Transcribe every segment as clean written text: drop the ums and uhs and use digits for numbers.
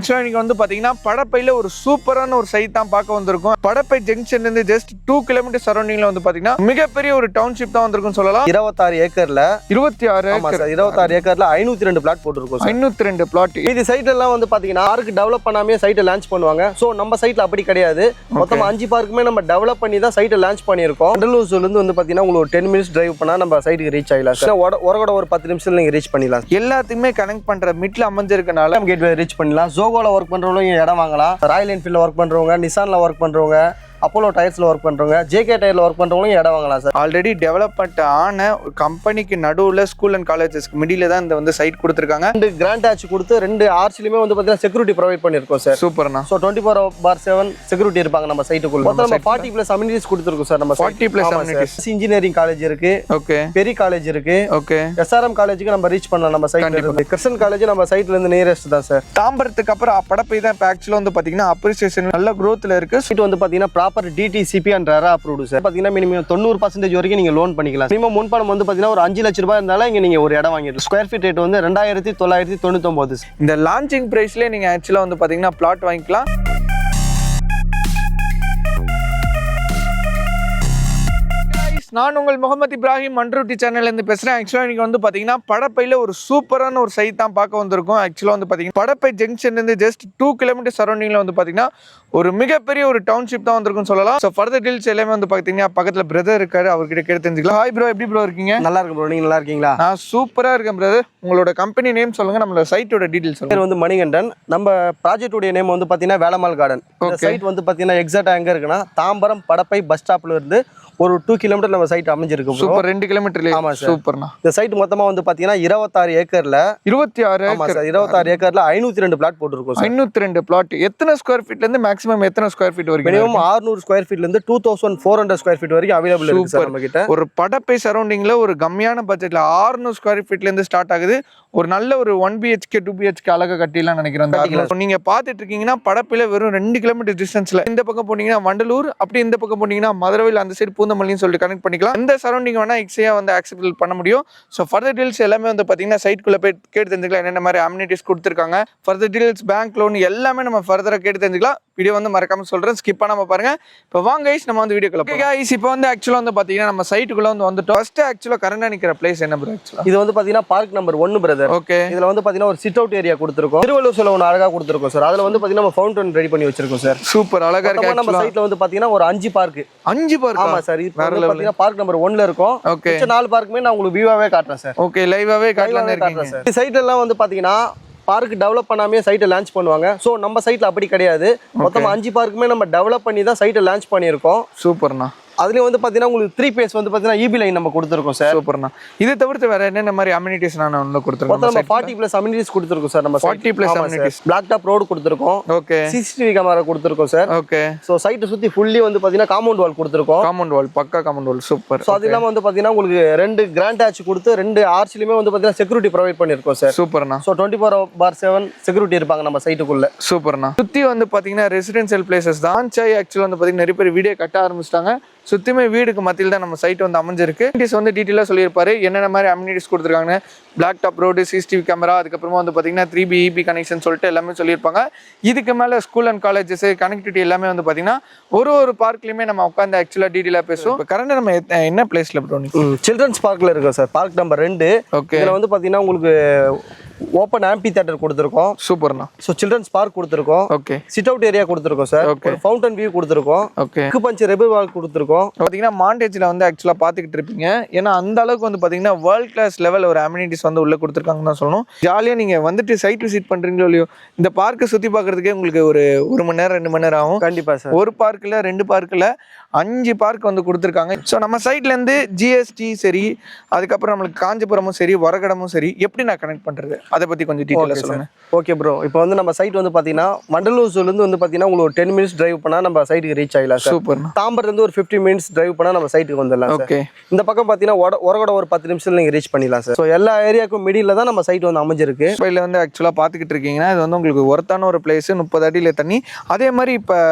ஆக்சுவலாக நீங்கள் வந்து பார்த்தீங்கன்னா படப்பையில் ஒரு சூப்பரான ஒரு சைட் தான் பார்க்க வந்திருக்கும். படப்பை ஜங்ஷன்லேருந்து ஜஸ்ட் 2 கிலோமீட்டர் சரௌண்டிங்கில் வந்து பார்த்தீங்கன்னா மிகப்பெரிய ஒரு டவுன்ஷிப் தான் வந்திருக்கும் சொல்லலாம். 26 ஏக்கர்ல 26 ஏக்கர்ல 502 பிளாட் போட்டுருக்கோம். 502 பிளாட். இது சைட் எல்லாம் வந்து பார்த்தீங்கன்னா பார்க் டெவலப் பண்ணாமே சைட்டை லான்ச் பண்ணுவாங்க. ஸோ நம்ம சைட்ல அப்படி கிடையாது. மொத்தமாக 5 பார்க்குமே நம்ம டெவலப் பண்ணி தான் சைட்டை லான்ச் பண்ணியிருக்கோம். கடலூர்லேருந்து வந்து பார்த்தீங்கன்னா உங்களுக்கு 10 மினிட்ஸ் டிரைவ் பண்ணால் நம்ம சைட்டுக்கு ரீச் ஆகலாம். உரகோட ஒரு 10 நிமிஷத்தில் நீங்கள் ரீச் பண்ணிடலாம். எல்லாத்துக்குமே கனெக்ட் பண்ணுற மிட்ல அமைஞ்சிருக்கனால கேட்வே ரீச் பண்ணலாம். ஜோகோல ஒர்க் பண்றவங்க இடம் வாங்கலாம். ராயல் என்ஃபீல்ட்ல ஒர்க் பண்றவங்க, நிசான்ல ஒர்க் பண்றவங்க, அப்போலோ டயர்ஸ்ல ஒர்க் பண்றவங்க, ஜேகே டயர்ல ஒர்க் பண்றவங்க இடம் வாங்கலாம் சார். ஆல்ரெடி டெவலப்மெண்ட் ஆன ஒரு கம்பெனிக்கு நடுவில் ஸ்கூல் அண்ட் காலேஜஸ்க்கு மிடில தான் இந்த வந்து சைட் கொடுத்துருக்காங்க. 2 கிராண்ட் ஆட்சி கொடுத்து 2 ஆர்ச்சிலுமே வந்து பார்த்தீங்கன்னா செக்யூரிட்டி ப்ரொவைட் பண்ணியிருக்கோம் சார். சூப்பர்ண்ணா. ஸோ 24/7 செக்யூரிட்டி இருப்பாங்க நம்ம சைட்டுக்குள்ள. மொத்தம் நம்ம 40+ அம்யூனிட்டிஸ் கொடுத்துருக்கோம் சார். நம்ம 40+ அம்யூனிட்டிஸ். இன்ஜினியரிங் காலேஜ் இருக்கு. ஓகே. பெரி காலேஜ் இருக்கு. ஓகே. எஸ்ஆர்எம் காலேஜுக்கு நம்ம ரீச் பண்ணலாம். நம்ம சைட்ல இருந்து கிருஷ்ணன் காலேஜ் நம்ம சைட்ல இருந்து நியரஸ்ட் தான் சார். தாம்பரத்துக்கு அப்புறம் படப்பை தான் இப்போ ஆக்சுவலாக வந்து பார்த்தீங்கன்னா அப்ரிசியேஷன் நல்ல க்ரோத்தில் இருக்கு. சைட் வந்து பார்த்தீங்கன்னா proper DTCP and RERA approved sir. பார்த்தீங்கன்னா மினிமம் 90% வரைக்கும் நீங்க லோன் பண்ணிக்கலாம். மினிமம் முன்பணம் வந்து பார்த்தீங்கன்னா ஒரு 5 லட்ச ரூபாய் இருந்தாலும் இங்க நீங்க ஒரு இடம் வாங்கிடலாம். ஸ்கொயர் ஃபீட் ரேட் வந்து 2999. இந்த லான்ச்சிங் பிரைஸ்லேயே நீங்க ஆக்சுவலாக வந்து பார்த்தீங்கன்னா பிளாட் வாங்கிக்கலாம். நான் உங்கள் முகமது இப்ராஹிம் மன்ரூட்டி சேனல்லேருந்து பேசுகிறேன். ஆக்சுவலாக நீங்கள் வந்து பார்த்தீங்கன்னா படப்பையில் ஒரு சூப்பரான ஒரு சைட் தான் பார்க்க வந்திருக்கும். ஆக்சுவலாக வந்து பார்த்தீங்கன்னா படப்பை ஜங்ஷன்லேருந்து ஜஸ்ட் 2 கிலோமீட்டர் சரௌண்டிங்கில் வந்து பார்த்தீங்கன்னா ஒரு மிகப்பெரிய ஒரு டவுன்ஷிப் தான் வந்திருக்குன்னு சொல்லலாம். ஸோ ஃபர்தர் டீல்ஸ் எல்லாமே வந்து பார்த்தீங்கன்னா பக்கத்தில் பிரதர் இருக்காரு, அவர்கிட்ட கேட்டு தெரிஞ்சுக்கலாம். ஹாய் ப்ரோ, எப்படி ப்ரோ இருக்கீங்க? நல்லா இருக்கும் ப்ரோ. நீங்கள் நல்லா இருக்கீங்களா? நான் சூப்பராக இருக்கேன் பிரதர். உங்களோட கம்பெனி நேம் சொல்லுங்கள், நம்மளோட சைட்டோட டீட்டெயில்ஸ் சொல்லுங்கள். வந்து மணிகண்டன். நம்ம ப்ராஜெக்டோடைய நேம் வந்து பார்த்தீங்கன்னா வேலம்மாள் கார்டன். இந்த சைட் வந்து பார்த்தீங்கன்னா எக்ஸாக்டாக எங்கே இருக்குன்னா தாம்பரம் படப்பை பஸ் ஸ்டாப்ல இருந்து ஒரு 2 கிலோமீட்டர் நம்ம சைட் அமைஞ்சிருக்கு. சூப்பர். 2 கிலோமீட்டர்ல. ஆமா சார். சூப்பர்ண்ணா. இந்த சைட் மொத்தமா வந்து பாத்தீங்கன்னா 26 ஏக்கர்ல 26 ஏக்கர்ல 502 பிளாட் போட்டுருக்கோம். 502 பிளாட். எத்தனை ஸ்கொயர் ஃபீட்ல இருந்து மேக்ஸிமம் எத்தனை ஸ்கொயர் ஃபீட் வரைக்கும்? மினிமம் 600 ஸ்கொயர் ஃபீட்ல இருந்து 2400 ஸ்கொயர் ஃபீட் வரைக்கும் அவைலபிள் இருக்கு சார் நம்ம கிட்ட. ஒரு படப்பை சரௌண்டிங்ல ஒரு கம்மியான பட்ஜெட்ல 600 ஸ்கொயர் ஃபீட்ல இருந்து ஸ்டார்ட் ஆகுது. ஒரு நல்ல ஒரு 1 BHK 2 BHK அழகா கட்டிலாம் நினைக்கிறேன். நீங்க பாத்துட்டு இருக்கீங்கன்னா படப்பையில வெறும் 2 கிலோமீட்டர் டிஸ்டன்ஸ்ல இந்த பக்கம் போனீங்கன்னா வண்டலூர், அப்படி இந்த பக்கம் போனீங்கன்னா மதுரவில் அந்த சைடு பூந்தமல்லின்னு சொல்லிட்டு கனெக்ட் பண்ணிக்கலாம். இந்த சரௌண்டிங் வேணா எக்ஸையா வந்து ஆக்செப்ட் பண்ண முடியும். ஸோ ஃபர்தர் டீல்ஸ் எல்லாமே வந்து பார்த்தீங்கன்னா சைட்குள்ளே போய் கேட்டு தெரிஞ்சுக்கலாம். என்னென்ன மாதிரி அம்யூனிட்டிஸ் கொடுத்துருக்காங்க, ஃபர்தர் டீல்ஸ், பேங்க் லோன் எல்லாமே நம்ம ஃபர்தராக கேட்டு தெரிஞ்சுக்கலாம். வீடியோ வந்து மறக்காம சொல்கிறேன், ஸ்கிப் பண்ணாமல் பாருங்க. இப்போ வாங்க கைஸ், நம்ம வந்து வீடியோக்குள்ள போகலாம். கைஸ், இப்போ வந்து ஆக்சுவலாக வந்து பார்த்தீங்கன்னா நம்ம சைட்டுக்குள்ளே வந்துட்டோம். ஃபர்ஸ்ட் ஆக்சுவலாக கரண்டாக நிற்கிற பிளேஸ் என்ன ப்ரோ? ஆக்சுவலாக இது வந்து பார்த்தீங்கன்னா பார்க் நம்பர் 1 பிரதர். ஓகே. இதில் வந்து பார்த்தீங்கன்னா ஒரு சிட் அவுட் ஏரியா கொடுத்துருக்கோம். திருவள்ளூர் சில ஒன்று அழகாக கொடுத்துருக்கோம் சார். அதில் வந்து பார்த்தீங்கன்னா நம்ம ஃபவுண்டன் ரெடி பண்ணி வச்சிருக்கோம் சார். சூப்பர், அழகாக இருக்கு. நம்ம சைட்டில் வந்து பார்த்தீங்கன்னா ஒரு 5 பார்க். 5 பார்க்? ஆமா சார். இது பார்த்தீங்கன்னா பார்க் நம்பர் 1ல இருக்கும். ஓகே. 4 பார்க்குமே நான் உங்களுக்கு வியூவாவே காட்டுறேன் சார். ஓகே, லைவாவே காட்டுறேன் சார். இந்த சைட் எல்லாம் வந்து பார்த்தீங்கன்னா பார்க் டெவலப் பண்ணாமே சைட்டை லான்ச் பண்ணுவாங்க. ஸோ நம்ம சைட்ல அப்படி கிடையாது. மொத்தமாக 5 பார்க்குமே நம்ம டெவலப் பண்ணி தான் சைட்டை லான்ச் பண்ணியிருக்கோம். சூப்பர்ண்ணா. அதுலயும் வந்து பாத்தீங்கன்னா உங்களுக்கு 3 பேஸ் வந்து பாத்தீங்கன்னா EB லைன் நம்ம கொடுத்துருக்கோம் சார். சூப்பர்ண்ணா. இதை தவிர்த்து வேற என்னென்ன மாதிரி அம்யூனிட்டிஸ் நான் வந்து கொடுத்துருக்கோம்? நம்ம 40+ அம்யூனிட்டிஸ் கொடுத்துருக்கோம் சார். நம்ம 40+ அம்யூனிட்டிஸ். பிளாக் டாப் ரோடு கொடுத்துருக்கோம். ஓகே. CCTV கேமரா கொடுத்துருக்கோம் சார். ஓகே. ஸோ சைட்டை சுற்றி ஃபுல்லி வந்து பாத்தீங்கன்னா காம்பவுண்ட் வால் கொடுத்துருக்கோம். காம்பவுண்ட் வால், பக்கா காம்பவுண்ட் வால். சூப்பர். ஸோ அது இல்லாமல் வந்து பாத்தீங்கன்னா உங்களுக்கு 2 கிராண்ட் ஆட்சி கொடுத்து 2 ஆர்ச்சிலுமே வந்து பாத்தீங்கன்னா செக்யூரிட்டி ப்ரொவைட் பண்ணியிருக்கோம் சார். சூப்பர்ண்ணா. ஸோ 24/7 செக்யூரிட்டி இருப்பாங்க நம்ம சைட்டுக்குள்ள. சூப்பர்ண்ணா. சுற்றி வந்து பாத்தீங்கன்னா ரெசிடென்சியல் பிளேசஸ் தான். ஆக்சுவலாக வந்து பாத்தீங்கன்னா நிறைய பேர் வீடியோ கட்ட ஆரம்பிச்சிட்டாங்க. சுத்தியுமே வீடுக்கு மத்தியில் தான் நம்ம சைட் வந்து அமைஞ்சிருக்கு. வந்து டீட்டெயிலாக சொல்லியிருப்பாரு என்னென்ன மாதிரி அம்யூனிட்டிஸ் கொடுத்துருக்காங்க. Black top road, CCTV camera, அதுக்கப்புறமா வந்து பார்த்தீங்கன்னா 3B EB கனெக்ஷன் சொல்லிட்டு எல்லாமே சொல்லியிருப்பாங்க. இதுக்கு மேலே ஸ்கூல் அண்ட் காலேஜஸ் கனெக்டிவிட்டி எல்லாமே வந்து பார்த்தீங்கன்னா ஒரு பார்க்லையுமே நம்ம உட்காந்து ஆக்சுவலாக டீட்டெயிலாக பேசுவோம். இப்போ கரண்ட் நம்ம என்ன பிளேஸில் ப்ரோனி? சில்ட்ரன்ஸ் பார்க்கில் இருக்கோம் சார். Park number 2. ஓகே. இதில் வந்து பார்த்தீங்கன்னா உங்களுக்கு ஓப்பன் ஆம்பி தியேட்டர் கொடுத்துருக்கோம். சூப்பர்ண்ணா. ஸோ சில்ட்ரன்ஸ் பார்க் கொடுத்துருக்கோம். ஓகே. சிட் அவுட் ஏரியா கொடுத்துருக்கோம் சார். ஒரு ஃபவுண்டன் வியூ கொடுத்துருக்கோம். ஓகே. பஞ்ச் ரெபல் வால் கொடுத்துருக்கோம். பார்த்தீங்கன்னா மாண்டேஜில் வந்து ஆக்சுவலாக பார்த்துக்கிட்டு இருப்பீங்க. ஏன்னா அந்த அளவுக்கு வந்து பார்த்தீங்கன்னா வேர்ல்ட் கிளாஸ் லெவல் ஒரு அம்யூனிட்டிஸ் வந்து உள்ள கொடுத்துருக்காங்கன்னு தான் சொல்லணும். ஜாலியாக நீங்கள் வந்துட்டு சைட் விசிட் பண்ணுறீங்களோ இல்லையோ, இந்த பார்க்கை சுற்றி பார்க்குறதுக்கே உங்களுக்கு ஒரு 1 மணி நேரம் 2 மணி நேரம் ஆகும். கண்டிப்பாக சார். ஒரு பார்க்கில் 2 பார்க்கில் 5 பார்க் வந்து கொடுத்துருக்காங்க. ஸோ நம்ம சைட்லேருந்து GST சரி, அதுக்கப்புறம் நம்மளுக்கு காஞ்சிபுரமும் சரி, வரகடமும் சரி, எப்படி நான் கனெக்ட் பண்ணுறது, அதை பற்றி கொஞ்சம் டீட்டெயிலாக சொல்லுங்கள். Okay bro. இப்போ வந்து நம்ம சைட் வந்து பார்த்தீங்கன்னா வண்டலூர்லேருந்து வந்து பார்த்தீங்கன்னா உங்களுக்கு ஒரு 10 மினிட்ஸ் டிரைவ் பண்ணால் நம்ம சைட்டுக்கு ரீச் ஆகலாம். சூப்பர். தாம்பரத்துலேருந்து ஒரு 50 மினிட்ஸ் டிரைவ் பண்ணால் நம்ம சைட்டுக்கு வந்துடலாம். ஓகே. இந்த பக்கம் பார்த்தீங்கன்னா உரகோட ஒரு 10 நிமிஷத்தில் நீங்கள் ரீச் பண்ணிடலாம் சார். ஸோ எல்லா ஏரியாவுக்கும் மிடில் தான் நம்ம சைட் வந்து அமைஞ்சிருக்கு. இதில் வந்து ஆக்சுவலாக பார்த்துக்கிட்டு இருக்கீங்கன்னா இது வந்து உங்களுக்கு ஒர்த்தான ஒரு பிளேஸ். 30 அடியில் தண்ணி. அதே மாதிரி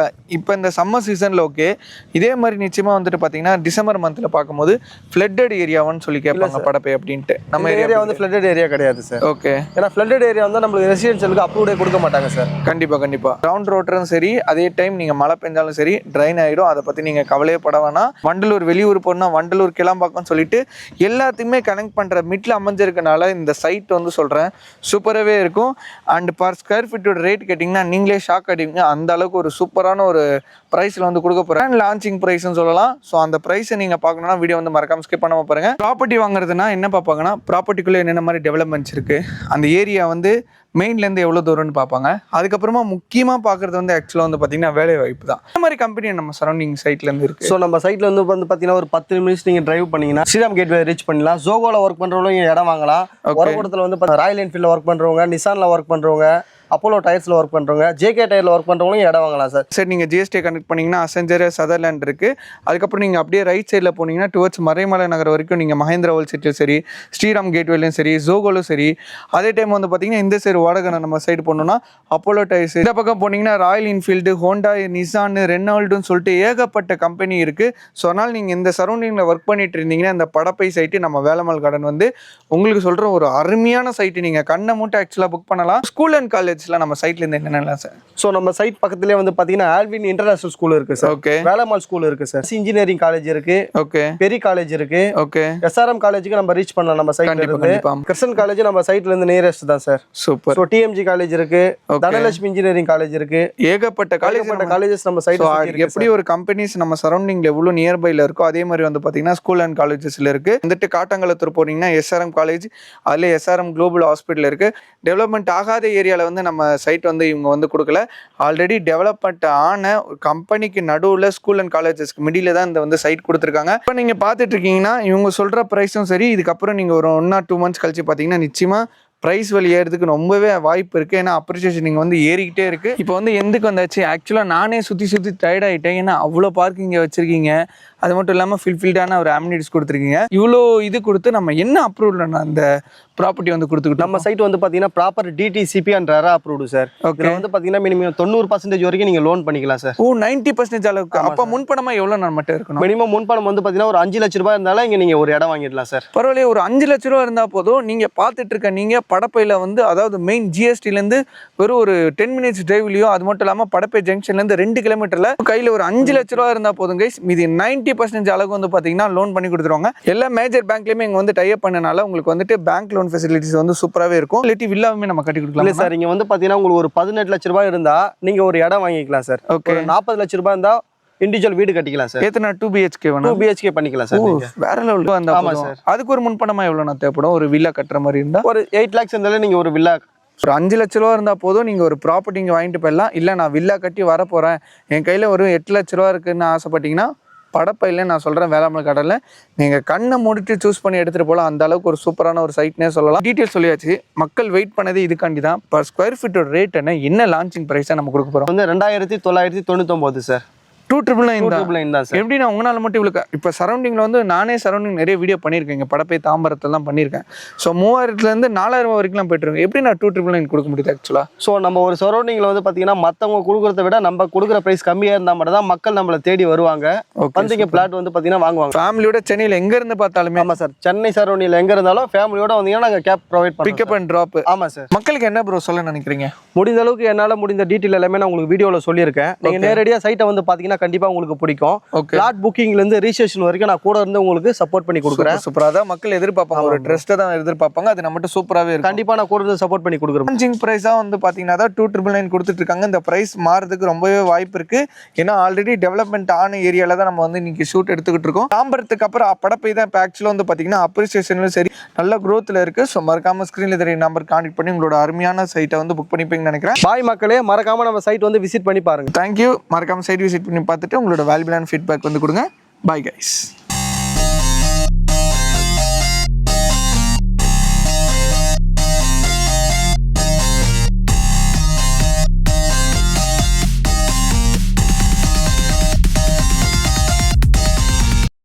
இப்போ இந்த சம்மர் சீசனில் ஓகே, இதே மாதிரி நிச்சயமா வந்துட்டு பாத்தீங்கன்னா டிசம்பர் மந்த்ல பார்க்கும்போது ஃப்ளட்டட் ஏரியாவான்னு சொல்லி கேட்பாங்க படப்பை அப்படின்ட்டு. நம்ம ஏரியா வந்து ஃப்ளட்டட் ஏரியா கிடையாது சார். ஓகே. ஏன்னா ஃப்ளட்டட் ஏரியா வந்து நம்மளுக்கு ரெசிடென்ஷியலுக்கு அப்ரூவ்டே கொடுக்க மாட்டாங்க சார். கண்டிப்பா ரவுண்ட் ரோட்டரும் சரி, அதே டைம் நீங்க மழை பெஞ்சாலும் சரி ட்ரைன் ஆயிடும். அதை பத்தி நீங்க கவலையே பட வேணாம். வண்டலூர் வெளியூர் போனா வண்டலூர் கிளம்பாக்கம் சொல்லிட்டு எல்லாத்தையுமே கனெக்ட் பண்ற மிட்ல அமைஞ்சிருக்கனால இந்த சைட் வந்து சொல்றேன் சூப்பராகவே இருக்கும். அண்ட் பர் ஸ்கொயர் ஃபீட்டோட ரேட் கேட்டிங்கன்னா நீங்களே ஷாக் ஆகிடுவீங்க. அந்த அளவுக்கு ஒரு சூப்பரான ஒரு ப்ரைஸில் வந்து கொடுக்க போகிறேன். லான்ச்சிங் ப்ரைஸ்னு சொல்லலாம். ஸோ அந்த ப்ரைஸை நீங்கள் பார்க்கணும்னா வீடியோ வந்து மறக்காம ஸ்கிப் பண்ணாமல் பாருங்க. ப்ராப்பர்ட்டி வாங்குறதுனா என்ன பார்ப்பாங்கன்னா ப்ராப்பர்ட்டிக்குள்ளே என்னென்ன மாதிரி டெவலப்மெண்ட்ஸ் இருக்குது, அந்த ஏரியா வந்து மெயின்லேருந்து எவ்வளோ தூரம்னு பார்ப்பாங்க. அதுக்கப்புறமா முக்கியமாக பார்க்குறது வந்து ஆக்சுவலாக வந்து பார்த்தீங்கன்னா வேலை வாய்ப்பு தான். இந்த மாதிரி கம்பெனி நம்ம சரௌண்டிங் சைட்லேருந்து இருக்குது. ஸோ நம்ம சைட்டில் வந்து பார்த்தீங்கன்னா ஒரு 10 நிமிஷம் நீங்கள் டிரைவ் பண்ணிங்கன்னா ஸ்ரீராம் கேட்வே ரீச் பண்ணலாம். ஜோகோவில் ஒர்க் பண்ணுறவங்க இங்கே இடம் வாங்கலாம். ஒரகூடத்தில் வந்து ராயல் என்ஃபீல்டில் ஒர்க் பண்ணுறவங்க, நிசானில் ஒர்க் பண்ணுறவங்க, அப்போலோ டயர்ஸில் ஒர்க் பண்ணுறவங்க, ஜேகே டயரில் ஒர்க் பண்ணுறவங்களும் இடம் வாங்கலாம் சார். சார் நீங்கள் ஜிஎஸ்டி கனெக்ட் பண்ணிங்கன்னா அசெஞ்சர் சதர்லேண்ட் இருக்குது. அதுக்கப்புறம் நீங்கள் அப்படியே ரைட் சைடில் போனீங்கன்னா டுவர்ட்ஸ் மறைமலை நகர் வரைக்கும் நீங்கள் மஹேந்திரா ஹோல் சிட்டியும் சரி, ஸ்ரீராம் கேட்வேலையும் சரி, ஜோகோலும் சரி. அதே டைம் வந்து பார்த்தீங்கன்னா இந்த சைடு வாடகை நம்ம சைடு போனோம்னா அப்போலோ டயர்ஸ், இந்த பக்கம் போனீங்கன்னா ராயல் என்ஃபீல்டு, ஹோண்டா, நிசான், ரெனால்டுன்னு சொல்லிட்டு ஏகப்பட்ட கம்பெனி இருக்குது. ஸோ அதனால் நீங்கள் இந்த சரௌண்டிங்கில் ஒர்க் பண்ணிட்டு இருந்தீங்கன்னா இந்த படப்பை சைட்டு நம்ம வேலம்மாள் கார்டன் வந்து உங்களுக்கு சொல்கிற ஒரு அருமையான சைட்டு. நீங்கள் கண்ணை மூட்டை ஆக்சுவலாக புக் பண்ணலாம். ஸ்கூல் அண்ட் காலேஜ்ல நம்ம சைட்லேருந்து என்னென்னலாம் சார்? ஸோ நம்ம சைட் பக்கத்துலேயே வந்து பார்த்தீங்கன்னா ஆல்வின் இன்டர்நேஷனல் ஸ்கூல் இருக்குது சார். ஓகே. வேலம்மாள் ஸ்கூல் இருக்குது சார். இன்ஜினியரிங் காலேஜ் இருக்குது. ஓகே. பெரிய காலேஜ் இருக்குது. ஓகே. எஸ்ஆர்எம் காலேஜுக்கு நம்ம ரீச் பண்ணலாம் நம்ம சைட்ல இருந்து. கிருஷ்ணன் காலேஜ் நம்ம சைட்ல இருந்து நியரஸ்ட் தான் sir. Super. So DMG college இருக்கு, தனலட்சுமி இன்ஜினியரிங் காலேஜ் இருக்கு, ஏகப்பட்ட காலேஜஸ் நம்ம சைட்ல இருக்கு. எப்படி ஒரு கம்பெனிஸ் நம்ம சரௌண்டிங்ல எவ்வளவு நியர்பைல இருக்கோ அதே மாதிரி வந்து பாத்தீங்கன்னா ஸ்கூல் அண்ட் காலேஜஸ்ல இருக்கு. வந்துட்டு காட்டங்குளத்தூர் போனீங்கன்னா எஸ்ஆர்எம் காலேஜ், அதுல எஸ்ஆர்எம் குளோபல் ஹாஸ்பிட்டல் இருக்கு. டெவலப்மெண்ட் ஆகாத ஏரியால வந்து நம்ம சைட் வந்து இவங்க வந்து கொடுக்கல. ஆல்ரெடி டெவலப்மெண்ட் ஆன ஒரு கம்பெனிக்கு நடுவில் ஸ்கூல் அண்ட் காலேஜஸ்க்கு மிடில தான் இந்த வந்து சைட் கொடுத்துருக்காங்க. இப்போ நீங்கள் பார்த்துட்டு இருக்கீங்கன்னா இவங்க சொல்கிற ப்ரைஸும் சரி, இதுக்கப்புறம் நீங்கள் ஒரு 1 or 2 months கழிச்சு பார்த்தீங்கன்னா நிச்சயமாக ப்ரைஸ் வழி ஏறதுக்கு ரொம்பவே வாய்ப்பு இருக்குது. ஏன்னா அப்ரிசியேஷன் நீங்கள் வந்து ஏறிக்கிட்டே இருக்குது. இப்போ வந்து எதுக்கு வந்தாச்சு, ஆக்சுவலாக நானே சுற்றி டயர்ட் ஆகிட்டேன். ஏன்னா அவ்வளோ பார்க்கிங்க வச்சுருக்கீங்க, அது மட்டும் இல்லாமல் ஃபில்ஃபில்டான ஒரு அம்யூனிட்டிஸ் கொடுத்துருக்கீங்க. இவ்வளோ இது கொடுத்து நம்ம என்ன அப்ரூவ்ல அந்த ப்ராப்பர்ட்டி வந்து கொடுத்துக்கிட்டோம். நம்ம சைட் வந்து பார்த்தீங்கன்னா proper DTCP and RERA approved sir. Okay. வந்து பார்த்தீங்கன்னா மினிமம் 90% வரைக்கும் நீங்கள் லோன் பண்ணிக்கலாம் சார். ஓ, 90% அளவுக்கு. அப்போ முன்பணமாக எவ்வளோ நம்மகிட்ட இருக்கணும்? மினிமம் முன்பணம் வந்து பார்த்தீங்கன்னா ஒரு 5 லட்ச ரூபாய் இருந்தாலும் இங்கே நீங்கள் ஒரு இடம் வாங்கிடலாம் சார். பரவாயில்லையே, ஒரு 5 லட்ச ரூபா இருந்தால் போதும். நீங்கள் பார்த்துட்டு இருக்க நீங்கள் படப்பையில் வந்து அதாவது மெயின் ஜிஎஸ்டிலேருந்து வெறும் ஒரு 10 minutes டிரைவ்லையோ, அது மட்டும் இல்லாமல் படப்பை ஜங்ஷன்லேருந்து 2 kilometerல கையில் ஒரு 5 லட்ச ரூபா இருந்தால் போதும் கைஸ். மீதி 90% அளவுக்கு வந்து பார்த்தீங்கன்னா லோன் பண்ணி கொடுத்துருவாங்க. எல்லா மேஜர் பேங்க்லையுமே இங்கே வந்து டைப் பண்ணனால உங்களுக்கு வந்துட்டு பேங்க் லோன் ஃபெசிலிட்டிஸ் வந்து சூப்பராகவே இருக்கும். இல்லாட்டி வில்லாவுமே நம்ம கட்டி கொடுக்கலாம். இல்லை சார், இங்கே வந்து பார்த்தீங்கன்னா உங்களுக்கு ஒரு 18 லட்ச ரூபாய் இருந்தால் நீங்கள் ஒரு இடம் வாங்கிக்கலாம் சார். ஓகே. 40 லட்ச ரூபாய் இருந்தால் இண்டிவிஜுவல் வீடு கட்டிக்கலாம் சார். எத்தனை 2 BHK வேணும்? 2 BHK பண்ணிக்கலாம் சார். வேற லெவல் வந்தா. ஆமா சார். அதுக்கு ஒரு முன்பணமா எவ்வளவு நான் தேவைப்படும்? ஒரு வில்லா கட்டுற மாதிரி இருந்தா ஒரு 8 lakhs இருந்தாலே நீங்க ஒரு வில்லா, ஒரு 5 லட்ச ரூபா இருந்தால் போதும். நீங்கள் ஒரு ப்ராப்பர்ட்டி இங்கே வாங்கிட்டு போயிடலாம். இல்லை நான் வில்லா கட்டி வர போகிறேன், என் கையில் ஒரு 8 லட்ச ரூபா இருக்குன்னு ஆசைப்பட்டீங்கன்னா படப்பையில் நான் சொல்கிறேன் வேளாண்மை கடலில் நீங்கள் கண்ணை மூடிட்டு சூஸ் பண்ணி எடுத்துகிட்டு போகலாம். அந்த அளவுக்கு ஒரு சூப்பரான ஒரு சைட்னே சொல்லலாம். டீட்டெயில் சொல்லியாச்சு. மக்கள் வெயிட் பண்ணது இதுக்காண்டி தான். பர் ஸ்கொயர் ஃபீட்டோட ரேட் என்ன லான்ச்சிங் ப்ரைஸாக நம்ம கொடுக்க போகிறோம் வந்து 2999 சார். 299 தான் சார். எப்படின்னா உங்களால் மட்டும் இவ்வளோ இப்போ சரௌண்டிங்கில் வந்து நானே சரௌண்டிங் நிறைய வீடியோ பண்ணியிருக்கேன். இங்கே படப்பை தாம்பரத்தில் தான் பண்ணியிருக்கேன். ஸோ 3000 4000 வரைக்கும் போயிட்டுருக்கேன். எப்படி நான் 299 கொடுக்க முடியுது ஆக்சுவலாக? ஸோ நம்ம ஒரு சரௌண்டிங்கில் வந்து பார்த்தீங்கன்னா மற்றவங்க கொடுக்குறத விட நம்ம கொடுக்குற ப்ரைஸ் கம்மியாக இருந்தால் மட்டும் தான் மக்கள் நம்மளை தேடி வருவாங்க. வந்து இங்கே பிளாட் வந்து பார்த்தீங்கன்னா வாங்குவாங்க. ஃபேமிலியோட சென்னையில் எங்கேருந்து பார்த்தாலுமே. ஆமாம் சார், சென்னை சரௌண்டிங்கில் எங்கே இருந்தாலும் ஃபேமிலியோட வந்தீங்கன்னா நாங்கள் கேப் ப்ரொவைட் பண்ணுவோம். Pickup and drop. ஆமாம் சார். மக்களுக்கு என்ன ப்ரோ சொல்ல நினைக்கிறீங்க? முடிந்த அளவுக்கு என்னால் முடிந்த டீட்டெயில் எல்லாமே நான் உங்களுக்கு வீடியோவில் சொல்லியிருக்கேன். நீங்கள் நேரடியாக சைட்டை வந்து பார்த்தீங்கன்னா கண்டிப்பாக உங்களுக்கு பிடிக்கும். பிளாட் புக்கிங்ல இருந்து ரிஜிஸ்ட்ரேஷன் வரைக்கும் நான் கூட இருந்து உங்களுக்கு சப்போர்ட் பண்ணி கொடுக்குறேன். சூப்பரா தான் மக்கள் எதிர்பார்ப்பாங்க. ஒரு ட்ரஸ்ட்டை தான் எதிர்பார்ப்பாங்க. அது நம்மகிட்ட சூப்பராகவே இருக்கும். கண்டிப்பா நான் கூட இருந்து சப்போர்ட் பண்ணி கொடுக்குறேன். லான்ச்சிங் ப்ரைஸா வந்து பாத்தீங்கன்னா 299 கொடுத்துட்டு இருக்காங்க. இந்த பிரைஸ் மாறதுக்கு ரொம்பவே வாய்ப்பு இருக்கு. ஏன்னா ஆல்ரெடி டெவலப்மெண்ட் ஆன ஏரியால தான் நம்ம வந்து இன்னைக்கு ஷூட் எடுத்துக்கிட்டு இருக்கோம். தாம்பரத்துக்கு அப்புறம் படப்பை தான் இப்போ ஆக்சுவலாக வந்து பாத்தீங்கன்னா அப்ரிசியேஷன்லும் சரி நல்ல growthல இருக்கு. ஸோ மறக்காம ஸ்கிரீன்ல தெரிய நம்பர் கான்டெக்ட் பண்ணி உங்களோட அருமையான சைட்டை வந்து புக் பண்ணிப்பீங்கன்னு நினைக்கிறேன். பாய் மக்களே, மறக்காம நம்ம சைட் வந்து விசிட் பண்ணி பாருங்க. தேங்க்யூ. மறக்காம சைட் விசிட் பண்ணி பார்த்துட்டு உங்களோட வேல்யூபிளான ஃபீட்பேக் வந்து கொடுங்க. Bye guys.